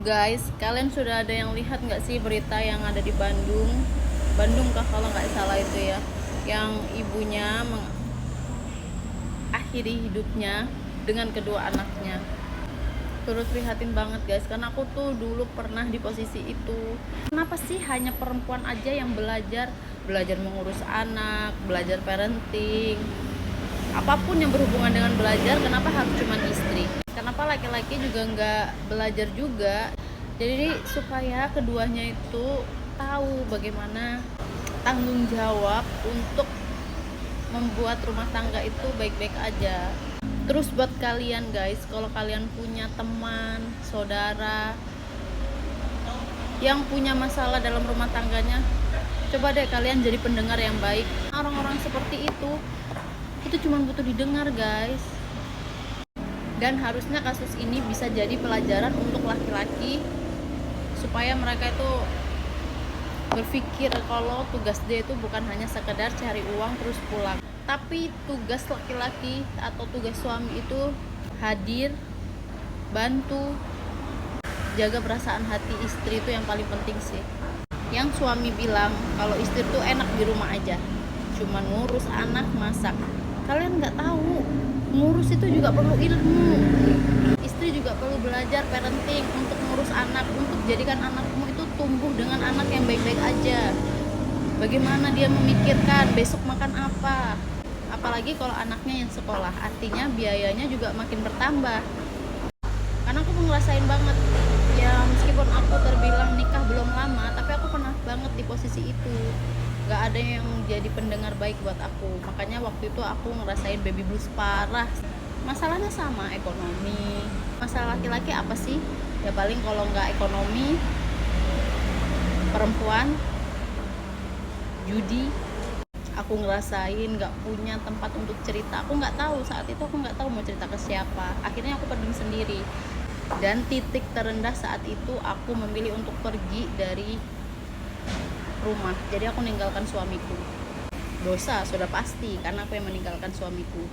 Guys, kalian sudah ada yang lihat nggak sih berita yang ada di Bandung? Bandung kah kalau nggak salah itu ya, yang ibunya mengakhiri hidupnya dengan kedua anaknya. Turut prihatin banget guys, karena aku tuh dulu pernah di posisi itu. Kenapa sih hanya perempuan aja yang belajar mengurus anak, belajar parenting, apapun yang berhubungan dengan belajar, kenapa harus cuma istri? Kenapa laki-laki juga nggak belajar juga? Jadi supaya keduanya itu tahu bagaimana tanggung jawab untuk membuat rumah tangga itu baik-baik aja. Terus buat kalian guys, kalau kalian punya teman, saudara yang punya masalah dalam rumah tangganya, coba deh kalian jadi pendengar yang baik. Orang-orang seperti itu cuma butuh didengar guys. Dan harusnya kasus ini bisa jadi pelajaran untuk laki-laki supaya mereka itu berpikir kalau tugas dia itu bukan hanya sekedar cari uang terus pulang, tapi tugas laki-laki atau tugas suami itu hadir, bantu, jaga perasaan hati istri, itu yang paling penting sih. Yang suami bilang kalau istri tuh enak di rumah aja, cuman ngurus anak, masak. Kalian nggak tahu, ngurus itu juga perlu ilmu. Istri juga perlu belajar parenting untuk ngurus anak, untuk jadikan anakmu itu tumbuh dengan anak yang baik-baik aja. Bagaimana dia memikirkan besok makan apa. Apalagi kalau anaknya yang sekolah, artinya biayanya juga makin bertambah. Karena aku ngerasain banget, ya meskipun aku terbilang nikah belum lama, tapi aku pernah banget di posisi itu. Gak ada yang jadi pendengar baik buat aku. Makanya waktu itu aku ngerasain baby blues parah. Masalahnya sama, ekonomi. Masalah laki-laki apa sih? Ya paling kalau nggak ekonomi, perempuan, judi. Aku ngerasain nggak punya tempat untuk cerita. Aku nggak tahu saat itu, aku nggak tahu mau cerita ke siapa. Akhirnya aku pendam sendiri. Dan titik terendah saat itu aku memilih untuk pergi dari rumah. Jadi aku meninggalkan suamiku. Dosa sudah pasti karena aku yang meninggalkan suamiku.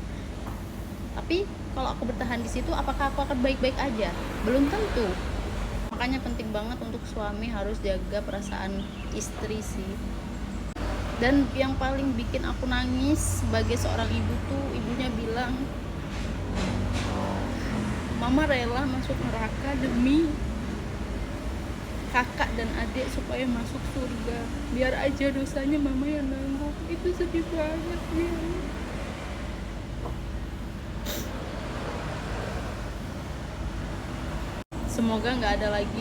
Tapi kalau aku bertahan di situ, apakah aku akan baik-baik aja? Belum tentu. Makanya penting banget untuk suami harus jaga perasaan istri sih. Dan yang paling bikin aku nangis sebagai seorang ibu tuh, ibunya bilang, mama rela masuk neraka demi kakak dan adik supaya masuk surga. Biar aja dosanya mama yang nanggung. Itu sedih banget ya. Semoga nggak ada lagi